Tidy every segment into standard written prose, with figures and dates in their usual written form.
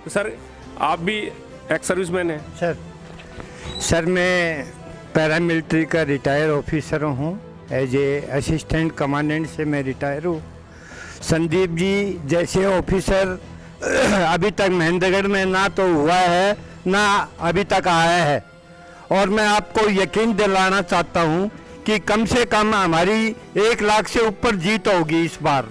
तो सर आप भी एक्स सर्विसमैन हैं? सर मैं पैरामिलिट्री का रिटायर ऑफिसर हूँ। एज ए असिस्टेंट कमांडेंट से मैं रिटायर हूँ। संदीप जी जैसे ऑफिसर अभी तक महेंद्रगढ़ में ना तो हुआ है ना अभी तक आया है, और मैं आपको यकीन दिलाना चाहता हूँ कि कम से कम हमारी 1 लाख से ऊपर जीत होगी इस बार।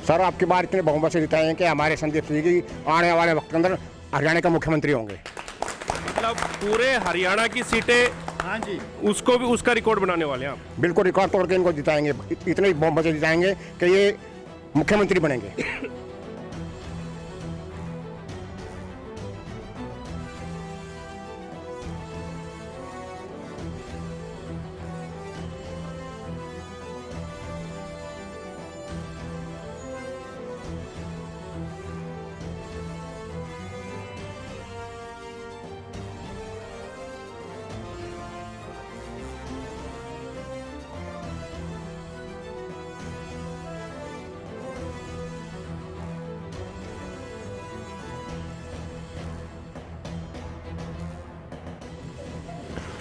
सर आपकी बार इतने बहुमत से जिताए हैं कि हमारे संदीप सिंह जी आने वाले वक्त के अंदर हरियाणा के मुख्यमंत्री होंगे। मतलब पूरे हरियाणा की सीटें, हाँ जी, उसको भी उसका रिकॉर्ड बनाने वाले हैं आप? बिल्कुल रिकॉर्ड तोड़ के इनको जिताएंगे, इतने बहुमत से जिताएंगे कि ये मुख्यमंत्री बनेंगे।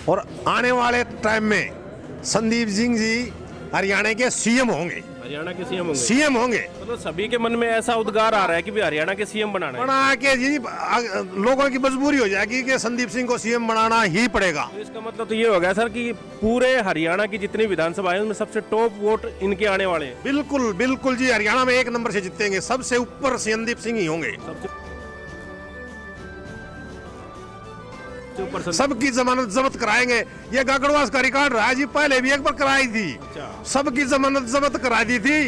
और आने वाले टाइम में संदीप सिंह जी हरियाणा के सीएम होंगे। हरियाणा के सीएम होंगे? सीएम होंगे। मतलब सभी के मन में ऐसा उद्गार आ रहा है कि भी हरियाणा के सीएम बनाना है। बना के जी लोगों की मजबूरी हो जाएगी कि संदीप सिंह को सीएम बनाना ही पड़ेगा। तो इसका मतलब तो ये हो गया सर कि पूरे हरियाणा की जितनी विधानसभा है उनमें सबसे टॉप वोट इनके आने वाले हैं। बिल्कुल बिल्कुल जी, हरियाणा में 1 नंबर से जीतेंगे, सबसे ऊपर संदीप सिंह ही होंगे। सबकी जमानत जब्त कराएंगे। ये गागड़वास का रिकॉर्ड रहा है जी, पहले भी एक बार कराई थी। सबकी जमानत जब्त करा दी थी।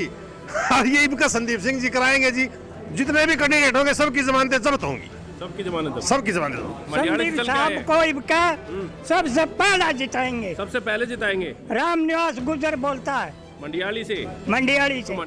ये इनका संदीप सिंह जी कराएंगे जी। जितने भी कैंडिडेट होंगे सबकी जमानतें जब्त होंगी। सबकी जमानत? सबकी जमानत। संदीप साहब को इनका सबसे पहला जिताएंगे। सबसे पहले जिताएंगे? रामनिवास गुजर बोलता है मंडियाली से। मंडियाली से।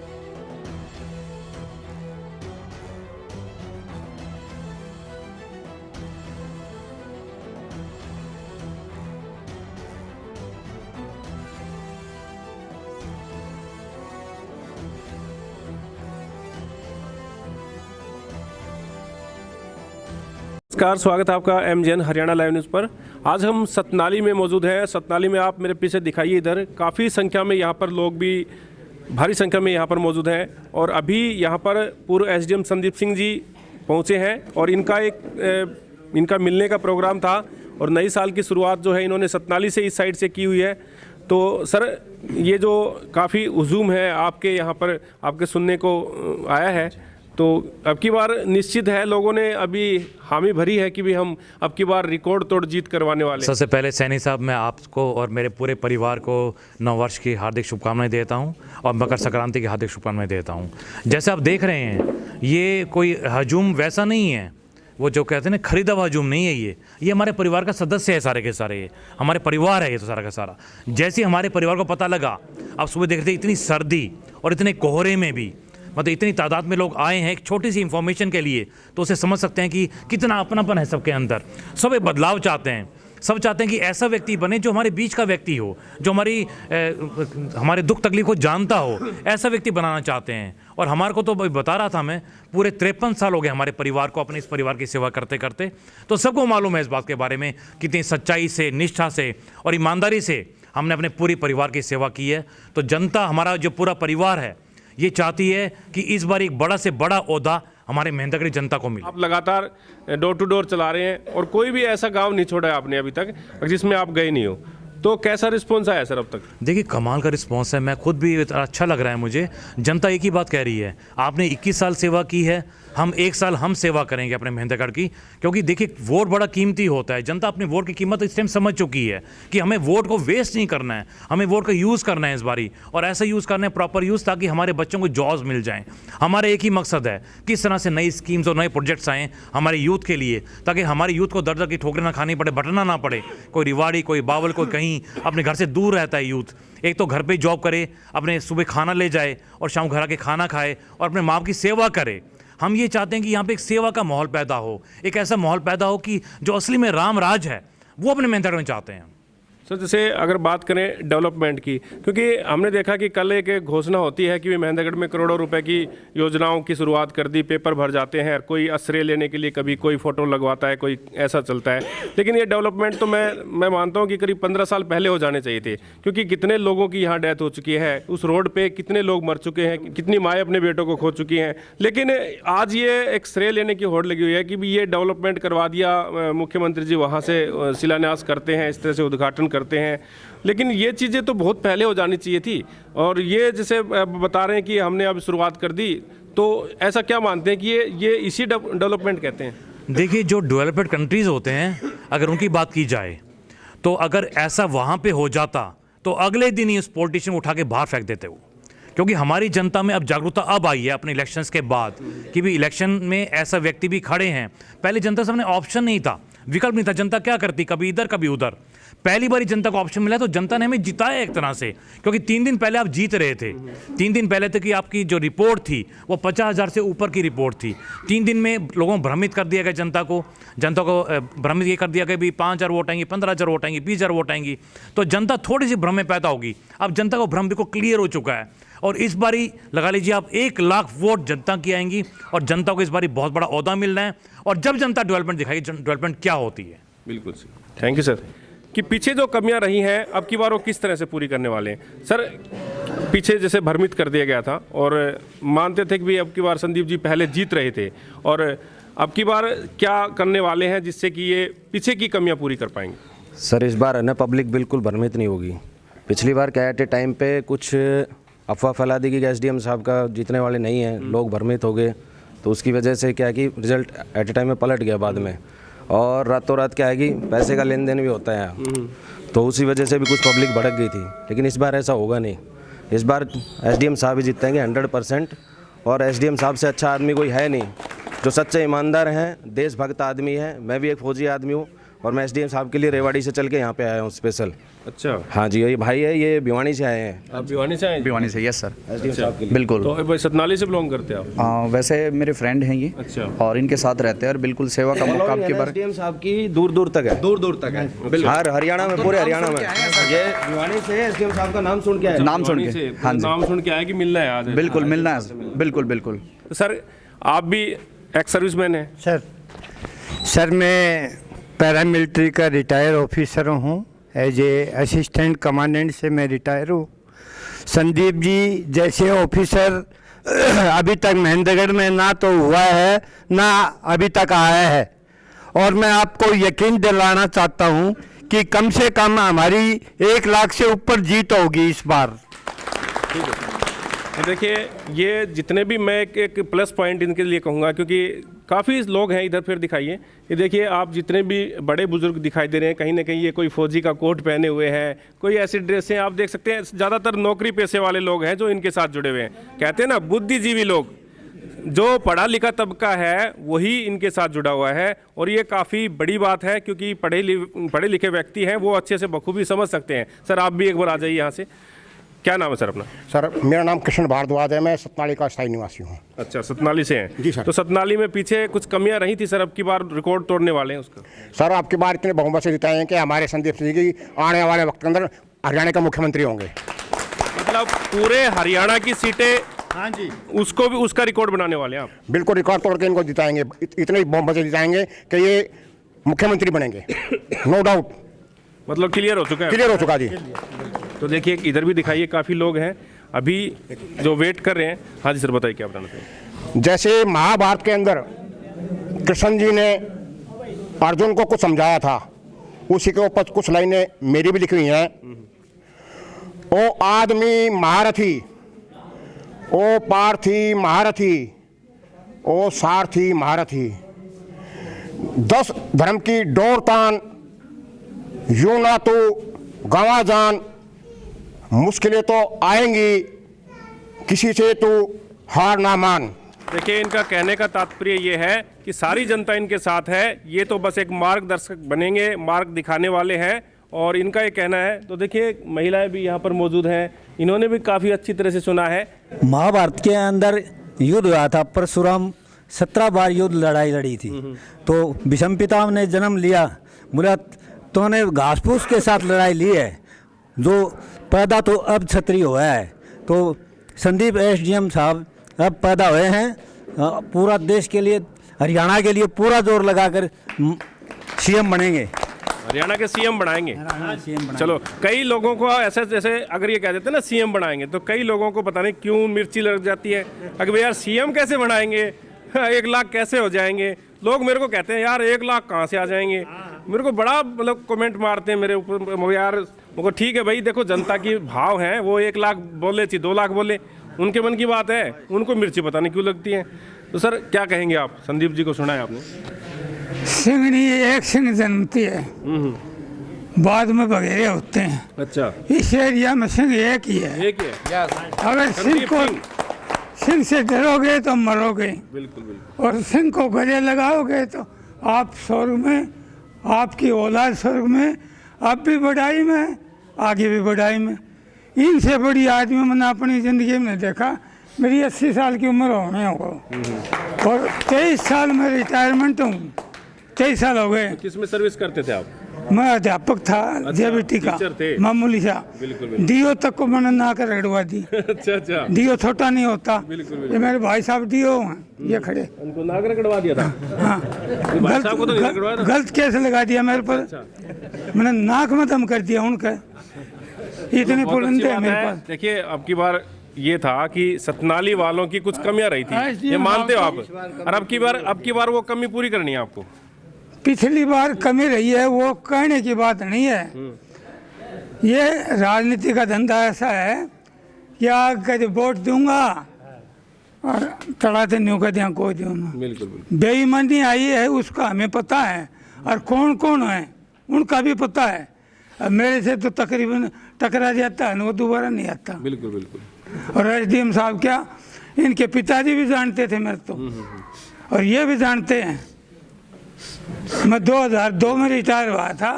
नमस्कार, स्वागत है आपका MGN हरियाणा लाइव न्यूज़ पर। आज हम सतनाली में मौजूद हैं। सतनाली में आप मेरे पीछे दिखाइए, इधर काफ़ी संख्या में यहाँ पर लोग भी भारी संख्या में यहाँ पर मौजूद हैं। और अभी यहाँ पर पूर्व SDM संदीप सिंह जी पहुँचे हैं और इनका मिलने का प्रोग्राम था। और नई साल की शुरुआत जो है इन्होंने सतनाली से इस साइड से की हुई है। तो सर ये जो काफ़ी हुजूम है आपके यहाँ पर आपके सुनने को आया है, तो अब की बार निश्चित है लोगों ने अभी हामी भरी है कि भी हम अब की बार रिकॉर्ड तोड़ जीत करवाने वाले हैं। सबसे पहले सैनी साहब, मैं आपको और मेरे पूरे परिवार को नववर्ष की हार्दिक शुभकामनाएं देता हूं और मकर संक्रांति की हार्दिक शुभकामनाएं देता हूं। जैसे आप देख रहे हैं, ये कोई हजूम वैसा नहीं है, वो जो कहते हैं ना खरीदा हुआ हजूम नहीं है। ये हमारे परिवार का सदस्य है, सारे के सारे ये हमारे परिवार है, ये तो सारा का सारा। जैसे हमारे परिवार को पता लगा, आप सुबह देख रहे थे इतनी सर्दी और इतने कोहरे में भी मतलब इतनी तादाद में लोग आए हैं एक छोटी सी इन्फॉर्मेशन के लिए, तो उसे समझ सकते हैं कि कितना अपनापन है सबके अंदर। सब एक बदलाव चाहते हैं, सब चाहते हैं कि ऐसा व्यक्ति बने जो हमारे बीच का व्यक्ति हो, जो हमारे दुख तकलीफ को जानता हो, ऐसा व्यक्ति बनाना चाहते हैं। और हमारे को तो बता रहा था मैं, पूरे 53 साल हो गए हमारे परिवार को, अपने इस परिवार की सेवा करते करते। तो सबको मालूम है इस बात के बारे में कितनी सच्चाई से, निष्ठा से और ईमानदारी से हमने अपने पूरे परिवार की सेवा की है। तो जनता, हमारा जो पूरा परिवार है, ये चाहती है कि इस बार एक बड़ा से बड़ा ओहदा हमारे महेंद्रगढ़ जनता को मिले। आप लगातार डोर टू डोर चला रहे हैं और कोई भी ऐसा गांव नहीं छोड़ा है आपने अभी तक जिसमें आप गए नहीं हो। तो कैसा रिस्पॉन्स आया सर अब तक? देखिए कमाल का रिस्पॉन्स है, मैं खुद भी अच्छा लग रहा है मुझे। जनता एक ही बात कह रही है, आपने 21 साल सेवा की है, हम 1 साल हम सेवा करेंगे अपने महेंद्रगढ़ की। क्योंकि देखिए वोट बड़ा कीमती होता है, जनता अपने वोट की कीमत इस टाइम समझ चुकी है कि हमें वोट को वेस्ट नहीं करना है, हमें वोट का यूज़ करना है इस बारी, और ऐसा यूज़ करना है प्रॉपर यूज़, ताकि हमारे बच्चों को जॉब्स मिल जाएँ। हमारा एक ही मकसद है, किस तरह से नई स्कीम्स और नए प्रोजेक्ट्स आएँ हमारे यूथ के लिए, ताकि हमारे यूथ को दर दर की ठोकरें ना खानी पड़े, बटना ना पड़े। कोई रिवाड़ी, कोई बावल, कोई कहीं अपने घर से दूर रहता है यूथ, एक तो घर पे जॉब करे, अपने सुबह खाना ले जाए और शाम घर आके खाना खाए और अपने माँ की सेवा करे। हम ये चाहते हैं कि यहाँ पे एक सेवा का माहौल पैदा हो, एक ऐसा माहौल पैदा हो कि जो असली में राम राज है वो अपने महेंद्रगढ़ में चाहते हैं। सर जैसे अगर बात करें डेवलपमेंट की, क्योंकि हमने देखा कि कल एक घोषणा होती है कि महेंद्रगढ़ में करोड़ों रुपए की योजनाओं की शुरुआत कर दी, पेपर भर जाते हैं, कोई आश्रय लेने के लिए कभी कोई फ़ोटो लगवाता है, कोई ऐसा चलता है। लेकिन ये डेवलपमेंट तो मैं मानता हूँ कि करीब 15 साल पहले हो जाने चाहिए थे, क्योंकि कितने लोगों की यहाँ डेथ हो चुकी है, उस रोड पर कितने लोग मर चुके हैं, कितनी माएँ अपने बेटों को खो चुकी हैं। लेकिन आज ये एक श्रेय लेने की होड़ लगी हुई है कि ये डेवलपमेंट करवा दिया, मुख्यमंत्री जी वहाँ से शिलान्यास करते हैं, इस तरह से उद्घाटन करते हैं। लेकिन ये चीज़ें तो बहुत पहले हो जानी चाहिए थी, और ये जैसे बता रहे हैं कि हमने अब शुरुआत कर दी, तो ऐसा क्या मानते हैं कि ये इसी डेवलपमेंट कहते हैं? देखिए जो डेवलप्ड कंट्रीज़ होते हैं, अगर उनकी बात की जाए तो अगर ऐसा वहाँ पे हो जाता तो अगले दिन ही उस पॉलिटिशियन को उठा के बाहर फेंक देते वो। क्योंकि हमारी जनता में अब जागरूकता अब आई है अपने इलेक्शंस के बाद कि भी इलेक्शन में ऐसा व्यक्ति भी खड़े हैं। पहले जनता सामने ऑप्शन नहीं था, विकल्प नहीं था, जनता क्या करती, कभी इधर कभी उधर। पहली बार जनता को ऑप्शन मिला तो जनता ने हमें जिताया एक तरह से, क्योंकि 3 दिन पहले आप जीत रहे थे। 3 दिन पहले तक कि आपकी जो रिपोर्ट थी वो 50,000 से ऊपर की रिपोर्ट थी। 3 दिन में लोगों को भ्रमित कर दिया गया, जनता को भ्रमित ये कर दिया गया भी 5,000 वोट आएंगी, 15,000 वोट आएंगी, 20,000 वोट आएंगी, तो जनता थोड़ी सी भ्रम में पैदा होगी। अब जनता को भ्रम बिल्कुल क्लियर हो चुका है, और इस बारी लगा लीजिए आप 1 लाख वोट जनता की आएंगी, और जनता को इस बारी बहुत बड़ा ओहदा मिल रहा है। और जब जनता डेवलपमेंट दिखाएगी डेवलपमेंट क्या होती है। बिल्कुल सर, थैंक यू सर। कि पीछे जो कमियां रही हैं अब की बार वो किस तरह से पूरी करने वाले हैं सर? पीछे जैसे भ्रमित कर दिया गया था और मानते थे कि भी अब की बार संदीप जी पहले जीत रहे थे, और अब की बार क्या करने वाले हैं जिससे कि ये पीछे की कमियां पूरी कर पाएंगे? सर इस बार है ना, पब्लिक बिल्कुल भ्रमित नहीं होगी। पिछली बार क्या एट ए टाइम पे कुछ अफवाह फैला दी कि एसडीएम साहब का जीतने वाले नहीं हैं, लोग भ्रमित हो गए, तो उसकी वजह से क्या है कि रिजल्ट एट ए टाइम में पलट गया बाद में, और रातों रात क्या है कि पैसे का लेन देन भी होता है, तो उसी वजह से भी कुछ पब्लिक भड़क गई थी। लेकिन इस बार ऐसा होगा नहीं, इस बार एसडीएम साहब ही जीतेंगे 100%। और एसडीएम साहब से अच्छा आदमी कोई है नहीं, जो सच्चे ईमानदार हैं, देशभक्त आदमी है। मैं भी एक फौजी आदमी हूँ, और मैं एसडीएम साहब के लिए रेवाड़ी से चल के यहाँ पे आया हूँ स्पेशल। अच्छा, हाँ जी, ये भाई है, ये भिवानी से आए हैं। आप भिवानी से आए? भिवानी से, यस सर। एसडीएम साहब के लिए बिल्कुल। तो भाई सतनाली से बिलोंग करते हैं आप? वैसे मेरे फ्रेंड हैं ये। अच्छा। और इनके साथ रहते हैं, और बिल्कुल सेवा का मौका आपके बारे। एसडीएम साहब की दूर दूर तक है, दूर दूर तक है। हर हरियाणा में, पूरे हरियाणा में। ये भिवानी से एसडीएम साहब का नाम सुन के आए। नाम सुन भिवानी के, से, हाँ जी, नाम सुन के आया कि मिलना है आज? बिल्कुल मिलना है, बिल्कुल बिल्कुल। तो सर आप भी एक्स सर्विसमैन हैं? सर मैं पैरामिलिट्री का रिटायर ऑफिसर हूँ, एज ए असिस्टेंट कमांडेंट से मैं रिटायर हूँ। संदीप जी जैसे ऑफिसर अभी तक महेंद्रगढ़ में ना तो हुआ है, ना अभी तक आया है, और मैं आपको यकीन दिलाना चाहता हूँ कि कम से कम हमारी 1 लाख से ऊपर जीत होगी इस बार। देखिए ये जितने भी मैं एक प्लस पॉइंट इनके लिए कहूँगा, क्योंकि काफ़ी लोग हैं इधर, फिर दिखाइए ये देखिए आप जितने भी बड़े बुजुर्ग दिखाई दे रहे हैं, कहीं ना कहीं ये कोई फौजी का कोट पहने हुए हैं, कोई ऐसी ड्रेसें आप देख सकते हैं। ज़्यादातर नौकरी पेशे वाले लोग हैं जो इनके साथ जुड़े हुए हैं। कहते हैं ना बुद्धिजीवी लोग, जो पढ़ा लिखा तबका है वही इनके साथ जुड़ा हुआ है, और ये काफ़ी बड़ी बात है, क्योंकि पढ़े लिखे व्यक्ति हैं वो अच्छे से बखूबी समझ सकते हैं। सर आप भी एक बार आ जाइए यहाँ से। क्या नाम है सर अपना? सर मेरा नाम कृष्ण भारद्वाज है, मैं सतनाली का स्थायी निवासी हूँ। अच्छा, सतनाली से हैं? जी सर। तो सतनाली में पीछे कुछ कमियां रही थी सर, अब की बार रिकॉर्ड तोड़ने वाले हैं उसका? सर आपकी बार इतने बहुमत से जिताए हैं कि हमारे संदीप सिंह जी आने वाले वक्त के अंदर हरियाणा के मुख्यमंत्री होंगे। मतलब पूरे हरियाणा की सीटें? हाँ जी। उसको भी, उसका रिकॉर्ड बनाने वाले हैं आप? बिल्कुल रिकॉर्ड तोड़ के इनको जिताएंगे, इतने बहुमत से जिताएंगे कि ये मुख्यमंत्री बनेंगे, नो डाउट। मतलब क्लियर हो चुका है? क्लियर हो चुका जी। तो देखिए इधर भी दिखाइए, काफ़ी लोग हैं अभी जो वेट कर रहे हैं। हाँ जी सर बताइए क्या बताना चाहिए? जैसे महाभारत के अंदर कृष्ण जी ने अर्जुन को कुछ समझाया था उसी के ऊपर कुछ लाइनें मेरी भी लिखी हुई हैं। ओ आदमी महारथी, ओ पार्थी महारथी, ओ सारथी महारथी, 10 धर्म की डोर तान, यूं ना तो गंवा जान, मुश्किलें तो आएंगी, किसी से तू हार ना मान। देखिए, इनका कहने का तात्पर्य ये है कि सारी जनता इनके साथ है, ये तो बस एक मार्गदर्शक बनेंगे, मार्ग दिखाने वाले हैं, और इनका ये कहना है। तो देखिए, महिलाएं भी यहाँ पर मौजूद हैं, इन्होंने भी काफ़ी अच्छी तरह से सुना है। महाभारत के अंदर युद्ध हुआ था, परशुराम 17 बार युद्ध लड़ाई लड़ी थी। तो भीष्म पितामह ने जन्म लिया, बोला तो ने घास फूस के साथ लड़ाई ली है, जो पैदा तो अब क्षत्रिय हुआ है। तो संदीप एसडीएम साहब अब पैदा हुए हैं, पूरा देश के लिए, हरियाणा के लिए पूरा जोर लगाकर सीएम बनेंगे, हरियाणा के सीएम बनाएंगे। चलो, कई लोगों को ऐसे जैसे अगर ये कह देते ना सीएम बनाएंगे, तो कई लोगों को पता नहीं क्यों मिर्ची लग जाती है। अगर यार सीएम कैसे बनाएंगे, 1 लाख कैसे हो जाएंगे? लोग मेरे को कहते हैं यार 1 लाख कहाँ से आ जाएंगे, मेरे को बड़ा मतलब कमेंट मारते हैं मेरे ऊपर। यार मुझको ठीक है भाई, देखो जनता की भाव है, वो 1 लाख बोले थी 2 लाख बोले, उनके मन की बात है, उनको मिर्ची पता नहीं क्यों लगती है। तो सर क्या कहेंगे आप? संदीप जी को सुना है आपने? सिंगनी एक सिंह जन्मती है, बाद में बघेरे होते हैं। अच्छा, इस एरिया में सिंह एक ही है। एक है। अगर सिंह से डरोगे तो मरोगे, बिल्कुल बिल्कुल। और सिंह को गले लगाओगे तो आप स्वर्ग में, आपकी औलाद स्वर्ग में, आप भी बढ़ाई में, आगे भी बढ़ाई में। इनसे बड़ी आदमी मैंने अपनी ज़िंदगी में देखा। मेरी 80 साल की उम्र होने होगा और 23 साल में रिटायरमेंट हूँ, 23 साल हो गए। किसमें सर्विस करते थे आप? मैं अध्यापक था, जेबीटी का मामूली सा। डीओ तक को मैंने ना कर रगड़वा दी। अच्छा। डीओ छोटा नहीं होता। ये मेरे भाई साहब डीओ हैं, ये खड़े, उनको नाक रगड़वा दिया था। हाँ, गलत केस लगा दिया मेरे पर, मैंने नाक में दम कर दिया उनका, इतने बुलंद है मेरे पास। देखिए, अब की बार ये था कि सतनाली वालों की कुछ कमियां रही थी, ये मानते हो आप? और अब की बार वो कमी पूरी करनी है आपको? पिछली बार कमी रही है, वो कहने की बात नहीं है। ये राजनीति का धंधा ऐसा है कि आगे वोट दूंगा और तड़ाते न्यू कर दिया कोई दूंगा। बिल्कुल। बेईमानी आई है उसका हमें पता है, और कौन कौन है उनका भी पता है। अब मेरे से तो तकरीबन टकरा जाता है, वो दोबारा नहीं आता। बिल्कुल। और एसडीएम साहब क्या, इनके पिताजी भी जानते थे मेरे तो, और ये भी जानते हैं। मैं 2002 में रिटायर हुआ था,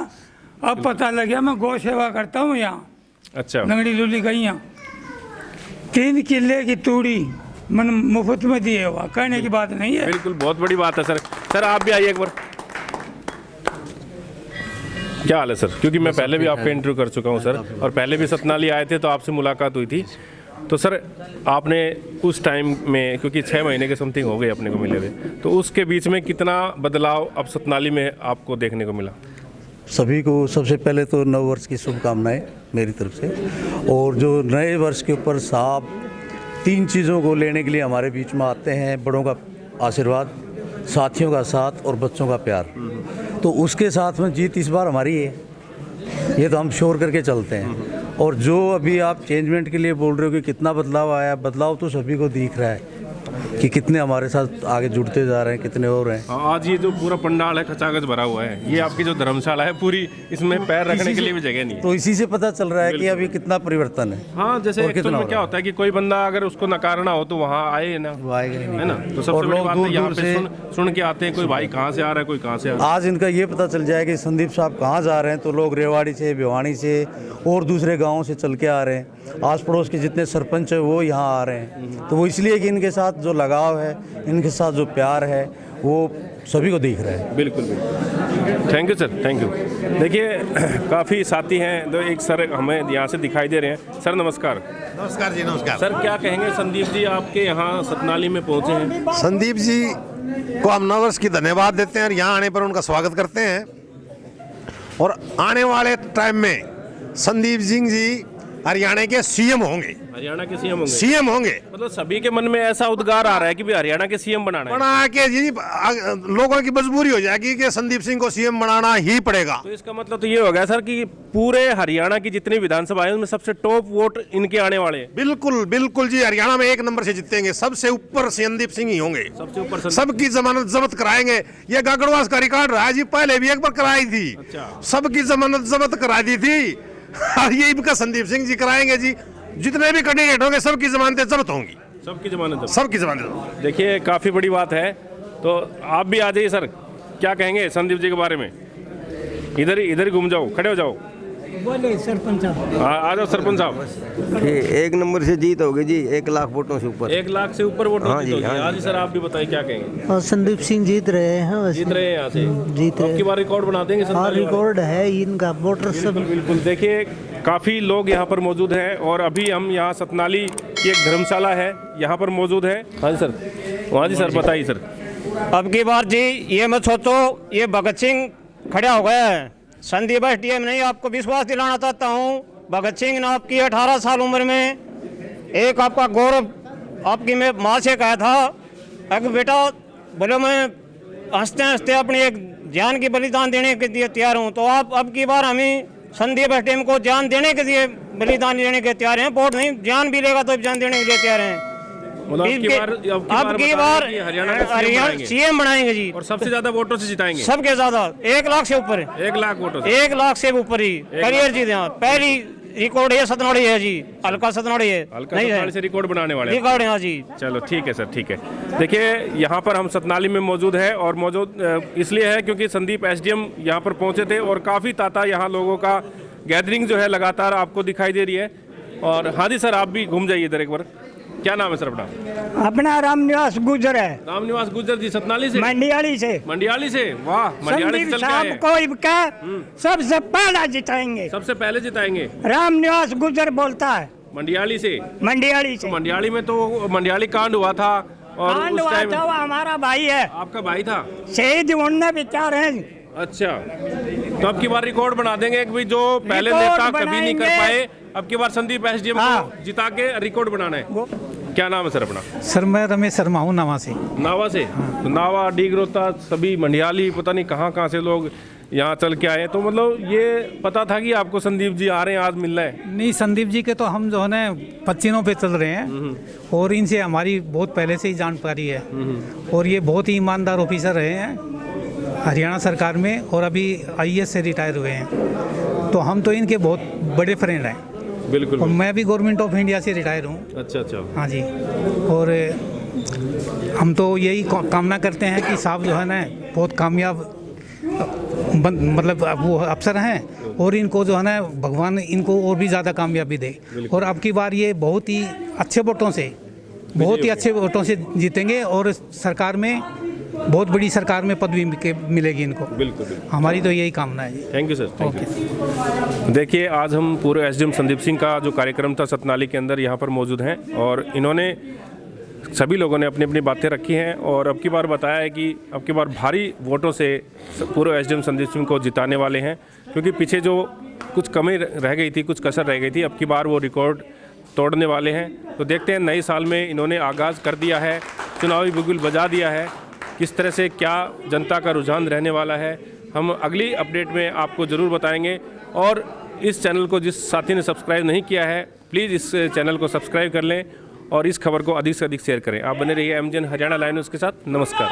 अब पता लगा मैं गौ सेवा करता हूँ यहाँ। अच्छा। लंगड़ी लुली गईया 3 किले की तूड़ी मन मुफ्त में दिए हुआ, कहने की बात नहीं है। बिल्कुल, बहुत बड़ी बात है सर। सर आप भी आइए एक बार। क्या हाल है सर? क्योंकि मैं पहले भी आपका इंटरव्यू कर चुका हूँ सर, और पहले भी सतनाली आए थे तो आपसे मुलाकात हुई थी। तो सर आपने उस टाइम में, क्योंकि 6 महीने के समथिंग हो गए अपने को मिले हुए, तो उसके बीच में कितना बदलाव अब सतनाली में आपको देखने को मिला? सभी को सबसे पहले तो नव वर्ष की शुभकामनाएं मेरी तरफ से। और जो नए वर्ष के ऊपर साहब 3 चीज़ों को लेने के लिए हमारे बीच में आते हैं: बड़ों का आशीर्वाद, साथियों का साथ और बच्चों का प्यार। तो उसके साथ में जीत इस बार हमारी है, ये तो हम श्योर करके चलते हैं। और जो अभी आप चेंजमेंट के लिए बोल रहे हो कि कितना बदलाव आया, बदलाव तो सभी को दिख रहा है कि कितने हमारे साथ आगे जुड़ते जा रहे हैं, कितने और हैं। आज ये जो पूरा पंडाल है खचाखच भरा हुआ है, ये आपकी जो धर्मशाला है पूरी, इसमें पैर रखने के लिए भी जगह नहीं है। तो इसी से पता चल रहा है कि अभी कितना परिवर्तन है। हाँ, जैसे एक्चुअल में क्या होता है कि कोई बंदा अगर उसको नकारना हो तो वहाँ आए ना, है ना। तो सबसे बड़ी बात है यहाँ पे सुन के आते हैं, कोई भाई कहाँ से आ रहा है, कोई कहाँ से आ रहा है। आज इनका ये पता चल जाए कि संदीप साहब कहाँ जा रहे हैं, तो लोग रेवाड़ी से, भिवानी से और दूसरे गाँव से चल के आ रहे हैं। आस पड़ोस के जितने सरपंच है वो यहाँ आ रहे हैं। तो वो इसलिए कि इनके साथ जो लगाव है, इनके साथ जो प्यार है, वो सभी को दिख रहा है। बिल्कुल। Thank you sir, thank you. देखिए, काफ़ी साथी हैं, तो एक सर हमें यहाँ से दिखाई दे रहे हैं। सर नमस्कार। नमस्कार जी, नमस्कार। सर क्या कहेंगे, संदीप जी आपके यहाँ सतनाली में पहुँचे हैं? संदीप जी को हम नववर्ष की धन्यवाद देते हैं और यहाँ आने पर उनका स्वागत करते हैं। और आने वाले टाइम में संदीप सिंह जी हरियाणा के सीएम होंगे। हरियाणा के सीएम होंगे। सीएम होंगे। मतलब सभी के मन में ऐसा उद्गार आ रहा है कि भी हरियाणा के सीएम बनाना है। बना के जी लोगों की मजबूरी हो जाएगी कि संदीप सिंह को सीएम बनाना ही पड़ेगा। तो इसका मतलब तो ये हो गया सर कि पूरे हरियाणा की जितनी विधानसभा है उनमें सबसे टॉप वोट इनके आने वाले हैं। बिल्कुल बिल्कुल जी, हरियाणा में 1 नंबर से जीतेंगे, सबसे ऊपर संदीप सिंह ही होंगे, सबसे ऊपर सबकी जमानत जब्त कराएंगे। ये गागड़वास का रिकॉर्ड रहा है जी, पहले भी एक बार कराई थी। अच्छा। सबकी जमानत जब्त करा दी थी और ये इनका संदीप सिंह जी कराएंगे जी। जितने भी कैंडिडेट होंगे सबकी जमानतें जब्त होंगी, सबकी जमानत। सबकी जमानत। देखिए काफी बड़ी बात है। तो आप भी आ जाइए सर, क्या कहेंगे संदीप जी के बारे में? इधर घूम जाओ, खड़े हो जाओ। बोले सरपंच साहब। आ जाओ सरपंच साहब। 1 नंबर से जीत होगी जी, 1 लाख वोटों से ऊपर। 1 लाख से ऊपर वोट हाँ जी, होगी। हाँ आज सर आप भी बताइए क्या कहेंगे? और संदीप सिंह जीत रहे हैं, जीत रहे हैं यहाँ से, जीत रहे अब की बार रिकॉर्ड बना देंगे। हाँ, रिकॉर्ड है इनका वोटर सब। बिल्कुल। देखिए काफ़ी लोग यहाँ पर मौजूद हैं और अभी हम यहाँ सतनाली की एक धर्मशाला है यहाँ पर मौजूद है। हाँ जी सर, हाँ जी सर, बताइए सर। अब की बार जी ये मत सोचो ये भगत सिंह खड़ा हो गया है, संदीप एसडीएम नहीं। आपको विश्वास दिलाना चाहता हूँ, भगत सिंह ने आपकी 18 साल उम्र में एक आपका गौरव आपकी मैं माँ से कहा था, अगर बेटा बोले मैं हंसते हंसते अपनी एक जान की बलिदान देने के लिए तैयार हूँ। तो आप अब की बार हमें संदीप एसडीएम को जान देने के लिए बलिदान देने के तैयार हैं। वोट नहीं, जान भी लेगा तो जान देने के लिए तैयार हैं। अब की बार हरियाणा सीएम बनाएंगे जी, और सबसे ज्यादा वोटों से जिताएंगे। सबके ज्यादा 1 लाख से ऊपर, 1 लाख वोटों से, 1 लाख से ऊपर ही करियर जीते हैं। पहली रिकॉर्ड ये सतनाड़ी है जी, हल्का सतनाड़ी है, हल्का सतनाड़ी से रिकॉर्ड बनाने वाले हैं। रिकॉर्ड है जी। चलो ठीक है सर, ठीक है। देखिए यहाँ पर हम सतनाली में मौजूद है और मौजूद इसलिए है क्योंकि संदीप एसडीएम यहाँ पर पहुँचे थे और काफ़ी ताता यहाँ लोगों का गैदरिंग जो है लगातार आपको दिखाई दे रही है। और हाँ जी सर, आप भी घूम जाइए इधर एक बार। क्या नाम है सर अपना? अपना रामनिवास गुजर है। रामनिवास गुजर जी, सतनाली से? मंडियाली से। मंडियाली से, वाह। मंडियाली से चल के आए हैं। कोई का सबसे पहला जिताएंगे, सबसे पहले जिताएंगे। रामनिवास गुजर बोलता है मंडियाली से। मंडियाली से। तो मंडियाली में तो मंडियाली कांड हुआ था और कांड उस हुआ टाइम था, वो हमारा भाई है। आपका भाई था? शहीद उनने विचार है। अच्छा, तो अब की बार रिकॉर्ड बना देंगे कि भाई जो पहले नेता कभी नहीं कर पाए, अब की बार संदीप एसडीएम को जिता के रिकॉर्ड बनाना है। क्या नाम है सर अपना? सर मैं रमेश शर्मा हूँ, नावा से। नावा से? तो नावा, डीगरोता, सभी मंडियाली, पता नहीं कहाँ कहाँ से लोग यहाँ चल के आए। तो मतलब ये पता था कि आपको संदीप जी आ रहे हैं, आज मिलना है? नहीं, संदीप जी के तो हम जो है ना पच्चीनों पे चल रहे हैं और इनसे हमारी बहुत पहले से ही जानकारी है और ये बहुत ही ईमानदार ऑफिसर रहे हैं हरियाणा सरकार में और अभी आईएएस से रिटायर हुए हैं। तो हम तो इनके बहुत बड़े फ्रेंड हैं। बिल्कुल। और मैं भी गवर्नमेंट ऑफ इंडिया से रिटायर हूँ। अच्छा अच्छा। हाँ जी। और हम तो यही कामना करते हैं कि साहब जो है ना बहुत कामयाब मतलब वो अफसर हैं और इनको जो है ना भगवान इनको और भी ज़्यादा कामयाबी दे। और अब की बार ये बहुत ही अच्छे वोटों से, बहुत ही अच्छे वोटों से जीतेंगे और सरकार में बहुत बड़ी सरकार में पदवी मिलेगी इनको। बिल्कुल। हमारी तो यही कामना है। Thank you sir, thank you. देखिए आज हम पूरे एसडीएम संदीप सिंह का जो कार्यक्रम था सतनाली के अंदर यहाँ पर मौजूद हैं और इन्होंने सभी लोगों ने अपनी अपनी बातें रखी हैं और अब की बार बताया है कि अब की बार भारी वोटों से पूरे एसडीएम संदीप सिंह को जिताने वाले हैं, क्योंकि पीछे जो कुछ कमी रह गई थी, कुछ कसर रह गई थी, अब की बार वो रिकॉर्ड तोड़ने वाले हैं। तो देखते हैं नए साल में इन्होंने आगाज़ कर दिया है, चुनावी बिगुल बजा दिया है, किस तरह से क्या जनता का रुझान रहने वाला है हम अगली अपडेट में आपको ज़रूर बताएंगे। और इस चैनल को जिस साथी ने सब्सक्राइब नहीं किया है प्लीज़ इस चैनल को सब्सक्राइब कर लें और इस खबर को अधिक से अधिक शेयर करें। आप बने रहिए MGN हरियाणा लाइव न्यूज़ के साथ। नमस्कार।